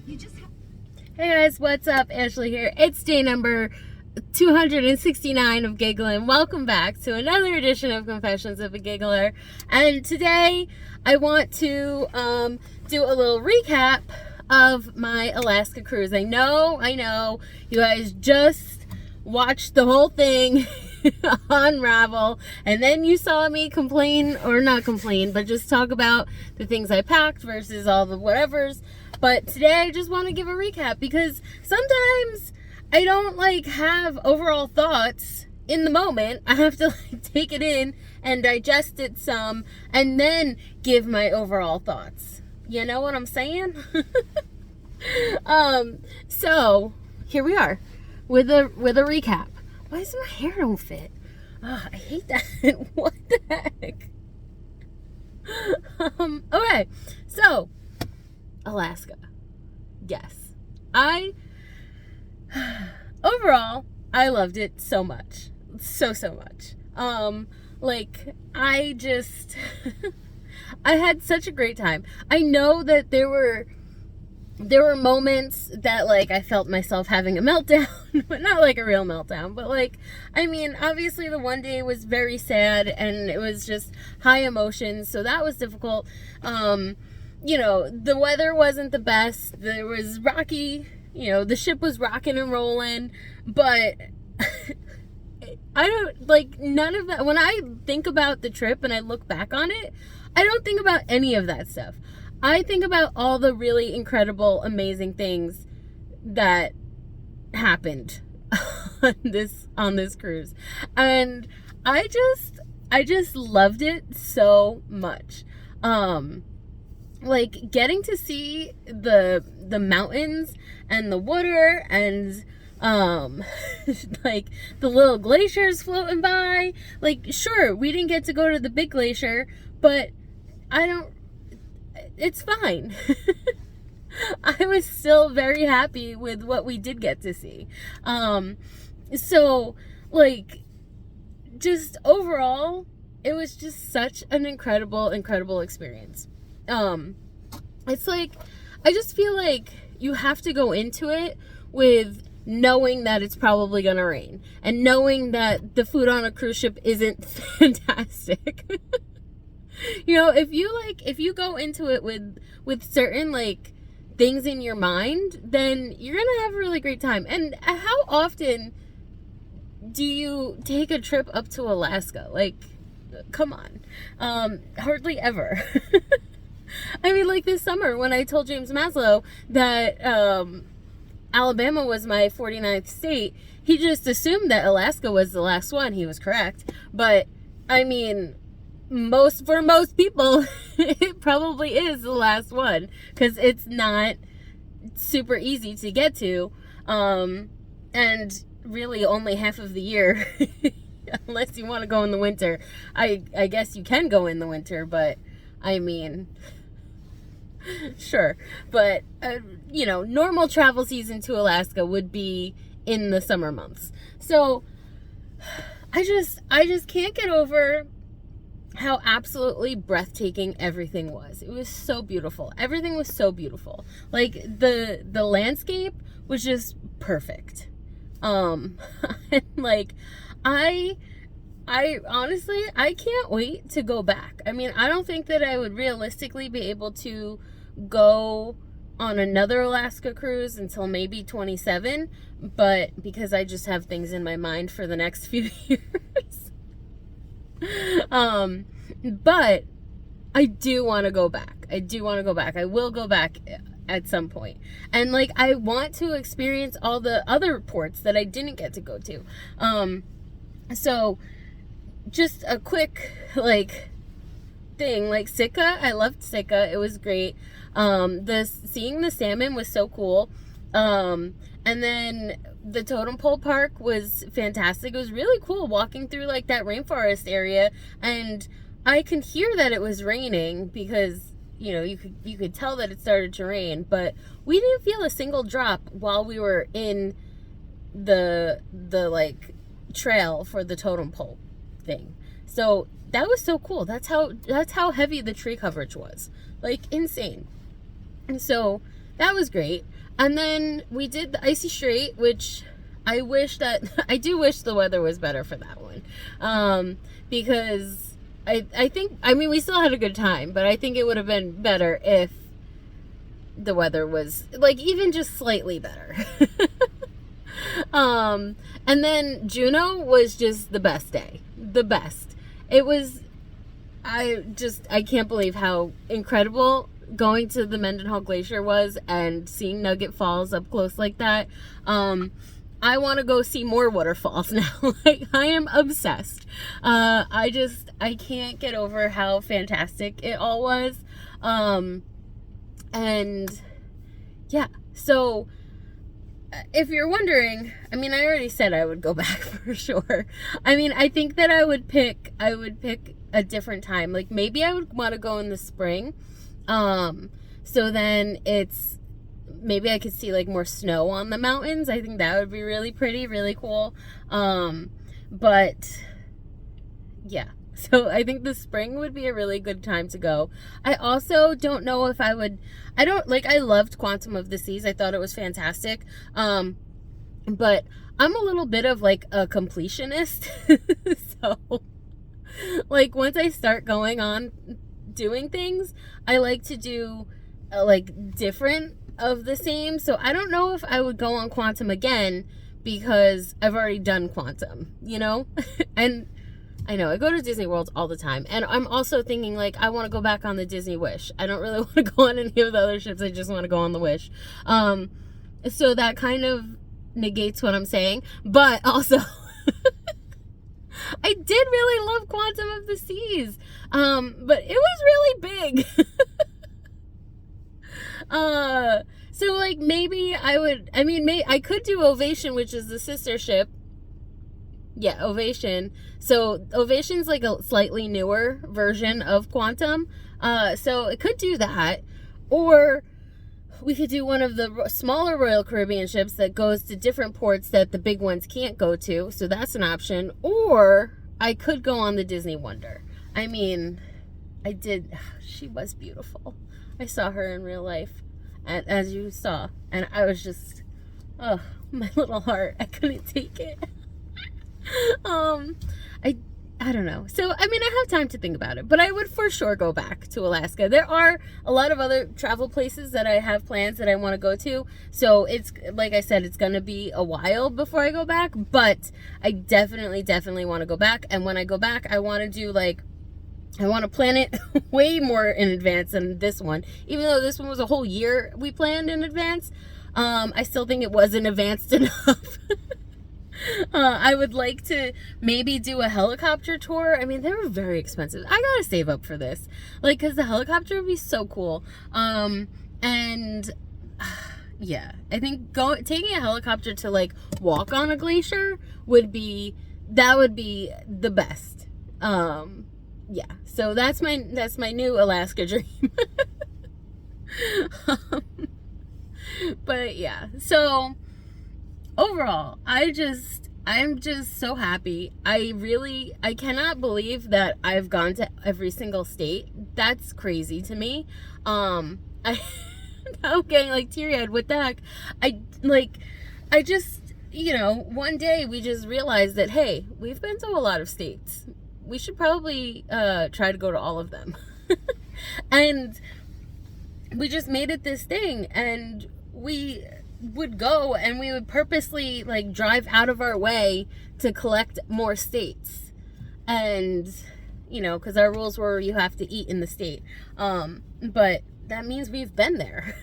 Hey guys, what's up? Ashley here. It's day number 269 of Giggling. Welcome back to another edition of Confessions of a Giggler. And today I want to do a little recap of my Alaska cruise. I know, you guys just watched the whole thing on Ravel, and then you saw me complain, or not complain, but just talk about the things I packed versus all the whatevers. But today I just want to give a recap because sometimes I don't have overall thoughts in the moment. I have to take it in and digest it some and then give my overall thoughts. You know what I'm saying? So here we are with a recap. Why does my hair don't fit? Oh, I hate that. What the heck? Okay, so Alaska. Yes. Overall, I loved it so much. So much. I just I had such a great time. I know that there were moments that I felt myself having a meltdown, but not a real meltdown, but obviously the one day was very sad and it was just high emotions, so that was difficult. The weather wasn't the best. There was rocky, the ship was rocking and rolling, but I don't none of that. When I think about the trip and I look back on it, I don't think about any of that stuff. I think about all the really incredible, amazing things that happened on this cruise. And I just loved it so much. Getting to see the mountains and the water and the little glaciers floating by. Sure, we didn't get to go to the big glacier, but it's fine. I was still very happy with what we did get to see. Just overall, it was just such an incredible experience. It's I just feel like you have to go into it with knowing that it's probably gonna rain and knowing that the food on a cruise ship isn't fantastic. If you go into it with certain things in your mind, then you're gonna have a really great time. And how often do you take a trip up to Alaska? Come on. Hardly ever. This summer when I told James Maslow that Alabama was my 49th state, he just assumed that Alaska was the last one. He was correct. But for most people, it probably is the last one because it's not super easy to get to, and really only half of the year, unless you want to go in the winter. I guess you can go in the winter, but sure. But normal travel season to Alaska would be in the summer months. So I just can't get over how absolutely breathtaking everything was. It was so beautiful. Everything was so beautiful. The landscape was just perfect. I honestly, I can't wait to go back. I don't think that I would realistically be able to go on another Alaska cruise until maybe 27, but because I just have things in my mind for the next few years. But I do want to go back. I will go back at some point. And I want to experience all the other ports that I didn't get to go to. So just a quick thing, Sitka. I loved Sitka. It was great. Seeing the salmon was so cool. And then the Totem Pole Park was fantastic. It was really cool walking through that rainforest area, and I could hear that it was raining because you could tell that it started to rain, but we didn't feel a single drop while we were in the trail for the totem pole thing. So that was so cool. That's how heavy the tree coverage was. Insane. And so that was great. And then we did the Icy Strait, which I do wish the weather was better for that one. Because I think, I mean, we still had a good time, but I think it would have been better if the weather was, like, even just slightly better. And then Juneau was just the best day. The best. It was, I can't believe how incredible going to the Mendenhall Glacier was and seeing Nugget Falls up close like that. I want to go see more waterfalls now. Like, I am obsessed. I can't get over how fantastic it all was. And yeah, so if you're wondering, I mean, I already said I would go back for sure. I mean, I think that I would pick a different time. Like, maybe I would want to go in the spring. So then maybe I could see like more snow on the mountains. I think that would be really pretty, really cool. But yeah, so I think the spring would be a really good time to go. I also don't know if I loved Quantum of the Seas. I thought it was fantastic. But I'm a little bit of like a completionist. So like, once I start going on doing things, I like to do like different of the same. So I don't know if I would go on Quantum again because I've already done Quantum, you know? And I know I go to Disney World all the time, and I'm also thinking like I want to go back on the Disney Wish. I don't really want to go on any of the other ships. I just want to go on the Wish. So that kind of negates what I'm saying, but also I did really love Quantum of the Seas. But it was really big. So like maybe I could do Ovation, which is the sister ship. Yeah, Ovation. So Ovation's like a slightly newer version of Quantum. So it could do that. Or we could do one of the smaller Royal Caribbean ships that goes to different ports that the big ones can't go to. So that's an option. Or I could go on the Disney Wonder. I mean, she was beautiful. I saw her in real life, as you saw. And I was just, oh, my little heart. I couldn't take it. I don't know. So, I mean, I have time to think about it, but I would for sure go back to Alaska. There are a lot of other travel places that I have plans that I want to go to. So it's, like I said, it's going to be a while before I go back, but I definitely want to go back. And when I go back, I want to plan it way more in advance than this one. Even though this one was a whole year we planned in advance, I still think it wasn't advanced enough. I would like to maybe do a helicopter tour. I mean, they were very expensive. I gotta save up for this, like, because the helicopter would be so cool. And yeah, I think taking a helicopter to like walk on a glacier would be the best. Yeah, so that's my new Alaska dream. But yeah, so overall, I'm just so happy. I cannot believe that I've gone to every single state. That's crazy to me. I'm getting like teary-eyed. What the heck? I just, one day we just realized that, hey, we've been to a lot of states. We should probably try to go to all of them. And we just made it this thing, and we would go and we would purposely like drive out of our way to collect more states. And because our rules were you have to eat in the state, but that means we've been there.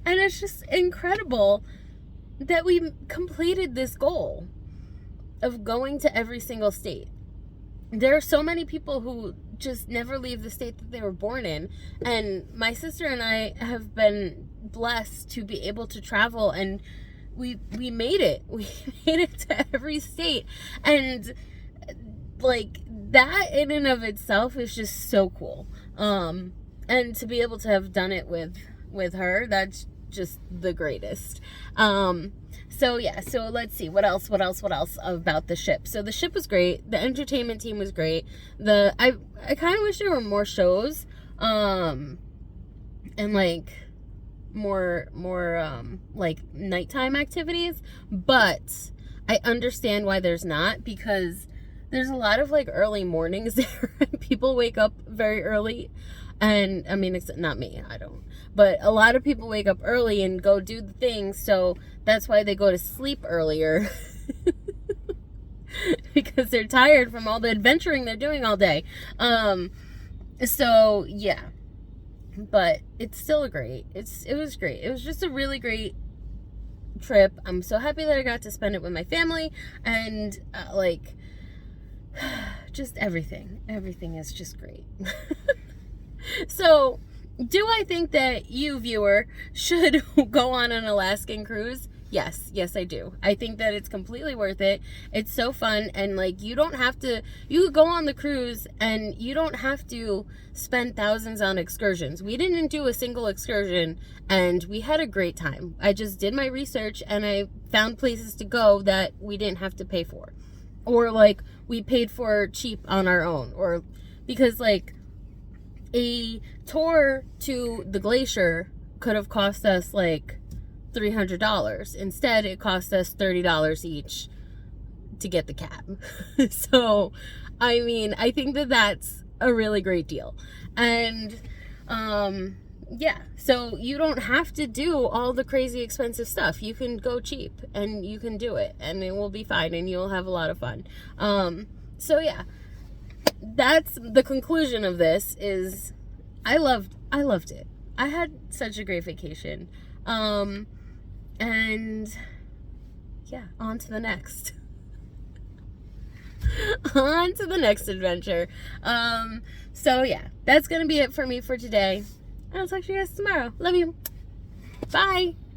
And it's just incredible that we completed this goal of going to every single state. There are so many people who just never leave the state that they were born in. And my sister and I have been blessed to be able to travel, and we made it. We made it to every state. And like that in and of itself is just so cool. And to be able to have done it with her, that's just the greatest. So yeah, so let's see, what else about the ship. So the ship was great. The entertainment team was great. I kind of wish there were more shows. And like, like nighttime activities, but I understand why there's not, because there's a lot of like early mornings there. People wake up very early, and I mean, it's not me, I don't, but a lot of people wake up early and go do the things, so that's why they go to sleep earlier. Because they're tired from all the adventuring they're doing all day. So yeah, but it's still it was great. It was just a really great trip. I'm so happy that I got to spend it with my family, and like just everything is just great. So do I think that you, viewer, should go on an Alaskan cruise? Yes, I do. I think that it's completely worth it. It's so fun, and like you could go on the cruise and you don't have to spend thousands on excursions. We didn't do a single excursion, and we had a great time. I just did my research and I found places to go that we didn't have to pay for, or like we paid for cheap on our own, or because like a tour to the glacier could have cost us like $300. Instead, it cost us $30 each to get the cab. So, I mean, I think that that's a really great deal. And, yeah, so you don't have to do all the crazy expensive stuff. You can go cheap and you can do it, and it will be fine, and you'll have a lot of fun. So yeah, that's the conclusion of this. Is I loved it. I had such a great vacation. And yeah, on to the next. On to the next adventure. So yeah, that's gonna be it for me for today. I'll talk to you guys tomorrow. Love you. Bye.